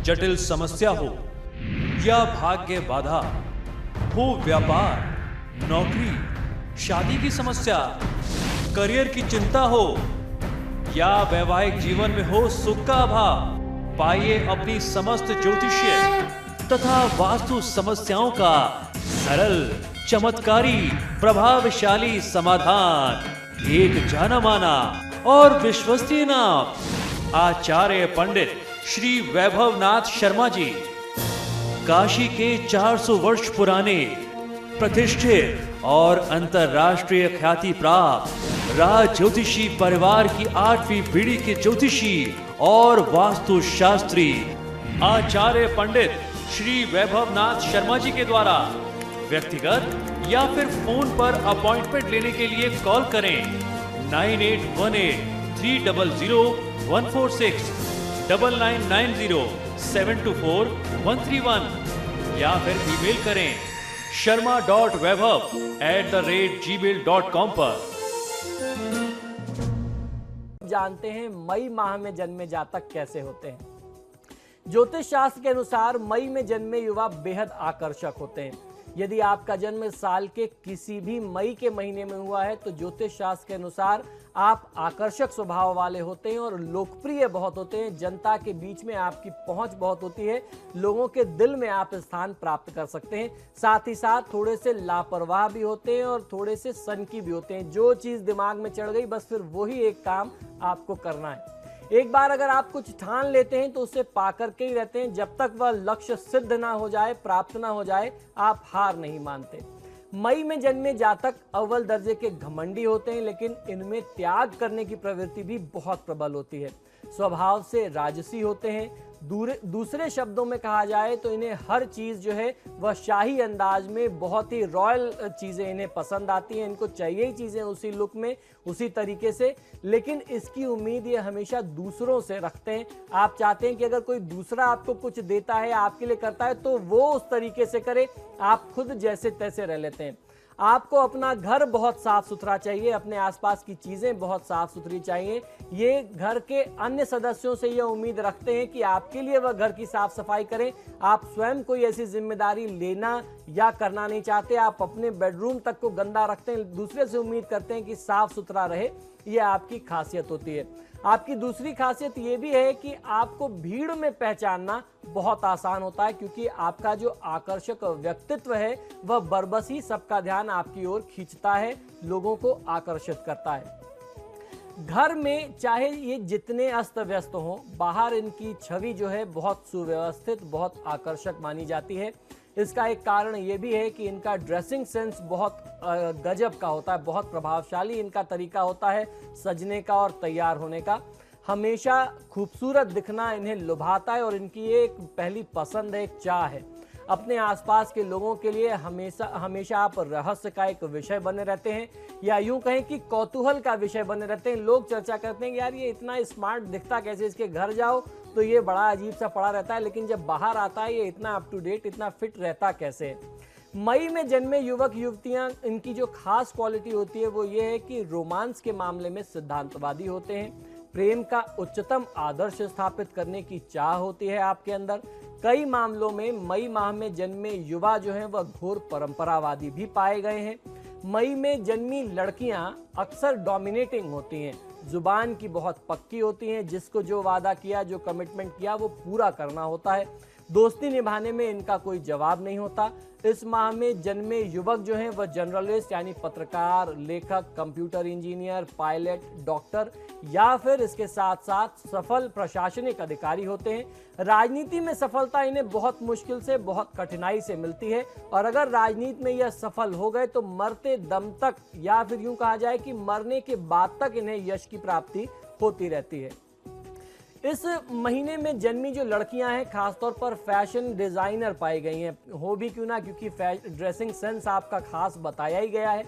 जटिल समस्या हो या भाग्य बाधा हो, व्यापार, नौकरी, शादी की समस्या, करियर की चिंता हो या वैवाहिक जीवन में हो सुख का अभाव, पाइए अपनी समस्त ज्योतिषीय तथा वास्तु समस्याओं का सरल, चमत्कारी, प्रभावशाली समाधान। एक जाना माना और विश्वसनीय नाम, आचार्य पंडित श्री वैभवनाथ शर्मा जी, काशी के 400 वर्ष पुराने प्रतिष्ठित और अंतरराष्ट्रीय ख्याति प्राप्त राज ज्योतिषी परिवार की 8वीं पीढ़ी के ज्योतिषी और वास्तु शास्त्री आचार्य पंडित श्री वैभवनाथ शर्मा जी के द्वारा व्यक्तिगत या फिर फोन पर अपॉइंटमेंट लेने के लिए कॉल करें 9818300146, 9990724131 या फिर ईमेल करें sharma.vaibhav@gmail.com पर। जानते हैं मई माह में जन्मे जातक कैसे होते हैं। ज्योतिष शास्त्र के अनुसार मई में जन्मे युवा बेहद आकर्षक होते हैं। यदि आपका जन्म साल के किसी भी मई के महीने में हुआ है तो ज्योतिष शास्त्र के अनुसार आप आकर्षक स्वभाव वाले होते हैं और लोकप्रिय बहुत होते हैं। जनता के बीच में आपकी पहुंच बहुत होती है, लोगों के दिल में आप स्थान प्राप्त कर सकते हैं। साथ ही साथ थोड़े से लापरवाह भी होते हैं और थोड़े से सनकी भी होते हैं। जो चीज दिमाग में चढ़ गई बस फिर वही एक काम आपको करना है। एक बार अगर आप कुछ ठान लेते हैं तो उसे पा करके ही रहते हैं। जब तक वह लक्ष्य सिद्ध ना हो जाए, प्राप्त ना हो जाए, आप हार नहीं मानते। मई में जन्मे जातक अव्वल दर्जे के घमंडी होते हैं, लेकिन इनमें त्याग करने की प्रवृत्ति भी बहुत प्रबल होती है। स्वभाव से राजसी होते हैं। दूसरे शब्दों में कहा जाए तो इन्हें हर चीज जो है वह शाही अंदाज में, बहुत ही रॉयल चीजें इन्हें पसंद आती हैं। इनको चाहिए ही चीजें उसी लुक में, उसी तरीके से, लेकिन इसकी उम्मीद ये हमेशा दूसरों से रखते हैं। आप चाहते हैं कि अगर कोई दूसरा आपको कुछ देता है, आपके लिए करता है, तो वो उस तरीके से करे, आप खुद जैसे तैसे रह लेते हैं। आपको अपना घर बहुत साफ सुथरा चाहिए, अपने आसपास की चीजें बहुत साफ सुथरी चाहिए। ये घर के अन्य सदस्यों से यह उम्मीद रखते हैं कि आपके लिए वह घर की साफ सफाई करें। आप स्वयं कोई ऐसी जिम्मेदारी लेना या करना नहीं चाहते। आप अपने बेडरूम तक को गंदा रखते हैं, दूसरे से उम्मीद करते हैं कि साफ सुथरा रहे। यह आपकी खासियत होती है। आपकी दूसरी खासियत यह भी है कि आपको भीड़ में पहचानना बहुत आसान होता है, क्योंकि आपका जो आकर्षक व्यक्तित्व है वह बरबस ही सबका ध्यान आपकी ओर खींचता है, लोगों को आकर्षित करता है। घर में चाहे ये जितने अस्त व्यस्त हों, बाहर इनकी छवि जो है बहुत सुव्यवस्थित, बहुत आकर्षक मानी जाती है। इसका एक कारण ये भी है कि इनका ड्रेसिंग सेंस बहुत गजब का होता है, बहुत प्रभावशाली इनका तरीका होता है सजने का और तैयार होने का। हमेशा खूबसूरत दिखना इन्हें लुभाता है और इनकी ये एक पहली पसंद है, एक चाह है। अपने आसपास के लोगों के लिए हमेशा आप रहस्य का एक विषय बने रहते हैं, या यूं कहें कि कौतूहल का विषय बने रहते हैं। लोग चर्चा करते हैं कि यार ये इतना स्मार्ट दिखता कैसे, इसके घर जाओ तो ये बड़ा अजीब सा पड़ा रहता है, लेकिन जब बाहर आता है ये इतना अप टू डेट, इतना फिट रहता कैसे है। मई में जन्मे युवक युवतियां, इनकी जो खास क्वालिटी होती है वो ये है कि रोमांस के मामले में सिद्धांतवादी होते हैं। प्रेम का उच्चतम आदर्श स्थापित करने की चाह होती है आपके अंदर। कई मामलों में मई माह में जन्मे युवा जो हैं वह घोर परंपरावादी भी पाए गए हैं। मई में जन्मी लड़कियां अक्सर डोमिनेटिंग होती हैं, जुबान की बहुत पक्की होती हैं। जिसको जो वादा किया, जो कमिटमेंट किया वो पूरा करना होता है। दोस्ती निभाने में इनका कोई जवाब नहीं होता। इस माह में जन्मे युवक जो हैं वह जर्नलिस्ट यानी पत्रकार, लेखक, कंप्यूटर इंजीनियर, पायलट, डॉक्टर या फिर इसके साथ साथ सफल प्रशासनिक अधिकारी होते हैं। राजनीति में सफलता इन्हें बहुत मुश्किल से, बहुत कठिनाई से मिलती है, और अगर राजनीति में यह सफल हो गए तो मरते दम तक, या फिर यूं कहा जाए कि मरने के बाद तक इन्हें यश की प्राप्ति होती रहती है। इस महीने में जन्मी जो लड़कियां हैं खासतौर पर फैशन डिजाइनर पाई गई हैं। हो भी क्यों ना, क्योंकि ड्रेसिंग सेंस आपका खास बताया ही गया है।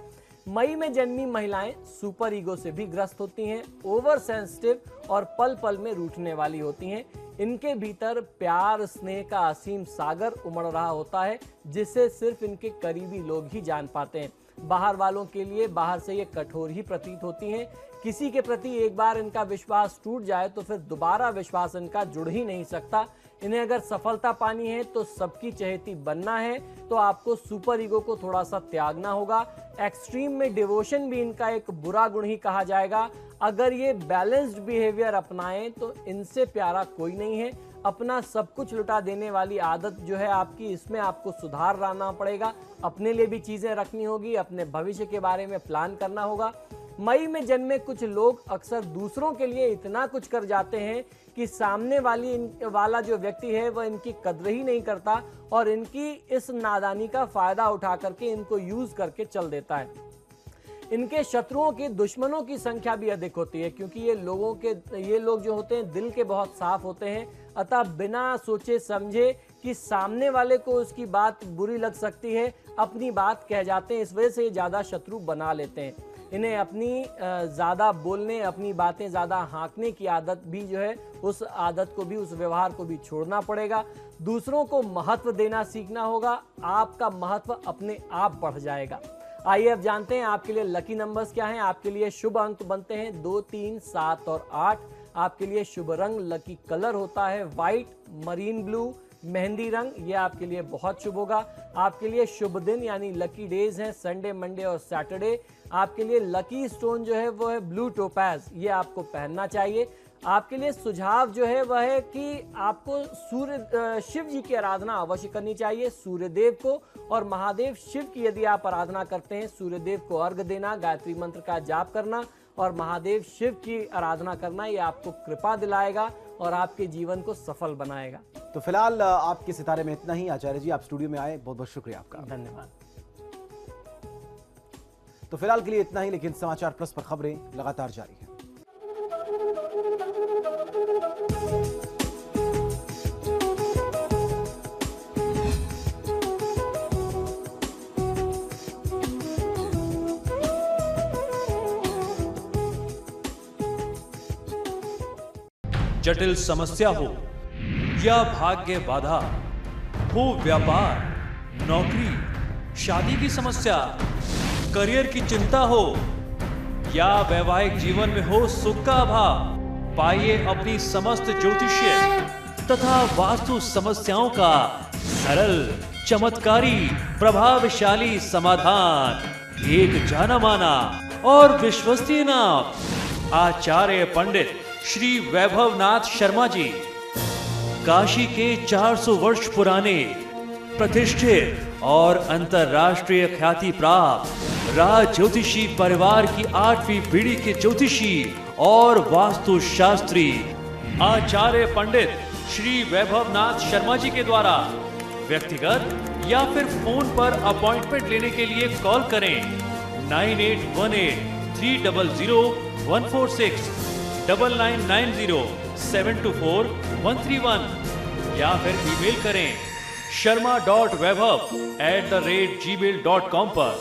मई में जन्मी महिलाएं सुपर ईगो से भी ग्रस्त होती हैं, ओवर सेंसिटिव और पल पल में रूठने वाली होती हैं। इनके भीतर प्यार स्नेह का असीम सागर उमड़ रहा होता है, जिसे सिर्फ इनके करीबी लोग ही जान पाते हैं। बाहर वालों के लिए बाहर से ये कठोर ही प्रतीत होती हैं। किसी के प्रति एक बार इनका विश्वास टूट जाए तो फिर दोबारा विश्वास इनका जुड़ ही नहीं सकता। इन्हें अगर सफलता पानी है तो सबकी चहेती बनना है तो आपको सुपर ईगो को थोड़ा सा त्यागना होगा। एक्सट्रीम में डिवोशन भी इनका एक बुरा गुण ही कहा जाएगा। अगर ये बैलेंस्ड बिहेवियर अपनाएं तो इनसे प्यारा कोई नहीं है। अपना सब कुछ लुटा देने वाली आदत जो है आपकी, इसमें आपको सुधार लाना पड़ेगा। अपने लिए भी चीजें रखनी होगी, अपने भविष्य के बारे में प्लान करना होगा। मई में जन्मे कुछ लोग अक्सर दूसरों के लिए इतना कुछ कर जाते हैं कि सामने वाला जो व्यक्ति है वह इनकी कद्र ही नहीं करता और इनकी इस नादानी का फायदा उठा करके इनको यूज करके चल देता है। इनके शत्रुओं की, दुश्मनों की संख्या भी अधिक होती है क्योंकि ये लोग जो होते हैं दिल के बहुत साफ होते हैं। अतः बिना सोचे समझे कि सामने वाले को उसकी बात बुरी लग सकती है, अपनी बात कह जाते हैं। इस वजह से ये ज्यादा शत्रु बना लेते हैं। इन्हें अपनी ज्यादा बोलने, अपनी बातें ज्यादा हाँकने की आदत भी जो है, उस आदत को भी, उस व्यवहार को भी छोड़ना पड़ेगा। दूसरों को महत्व देना सीखना होगा। आपका महत्व अपने आप बढ़ जाएगा। आइए अब जानते हैं आपके लिए लकी नंबर्स क्या हैं। आपके लिए शुभ अंक बनते हैं 2, 3, 7 और 8। आपके लिए शुभ रंग, लकी कलर होता है व्हाइट, मरीन ब्लू, मेहंदी रंग। ये आपके लिए बहुत शुभ होगा। आपके लिए शुभ दिन यानी लकी डेज हैं संडे, मंडे और सैटरडे। आपके लिए लकी स्टोन जो है वो है ब्लू टोपैज, ये आपको पहनना चाहिए। आपके लिए सुझाव जो है वह है कि आपको शिव जी की आराधना अवश्य करनी चाहिए, सूर्यदेव को। और महादेव शिव की यदि आप आराधना करते हैं, सूर्यदेव को अर्घ देना, गायत्री मंत्र का जाप करना और महादेव शिव की आराधना करना, ये आपको कृपा दिलाएगा और आपके जीवन को सफल बनाएगा। तो फिलहाल आपके सितारे में इतना ही। आचार्य जी, आप स्टूडियो में आए, बहुत बहुत शुक्रिया आपका। धन्यवाद। तो फिलहाल के लिए इतना ही, लेकिन समाचार प्लस पर खबरें लगातार जारी हैं। जटिल समस्या हो या भाग्य बाधा हो, व्यापार, नौकरी, शादी की समस्या, करियर की चिंता हो या वैवाहिक जीवन में हो सुख का अभाव, पाइए अपनी समस्त ज्योतिषीय तथा वास्तु समस्याओं का सरल, चमत्कारी, प्रभावशाली समाधान। एक जाना माना और विश्वसनीय नाम, आचार्य पंडित श्री वैभवनाथ शर्मा जी। काशी के 400 वर्ष पुराने, प्रतिष्ठित और अंतरराष्ट्रीय ख्याति प्राप्त राज ज्योतिषी परिवार की 8वीं पीढ़ी के ज्योतिषी और वास्तु शास्त्री आचार्य पंडित श्री वैभवनाथ शर्मा जी के द्वारा व्यक्तिगत या फिर फोन पर अपॉइंटमेंट लेने के लिए कॉल करें 9818 300 146, 9990 724 131 या फिर ईमेल करें sharma.vaibhav@gmail.com पर।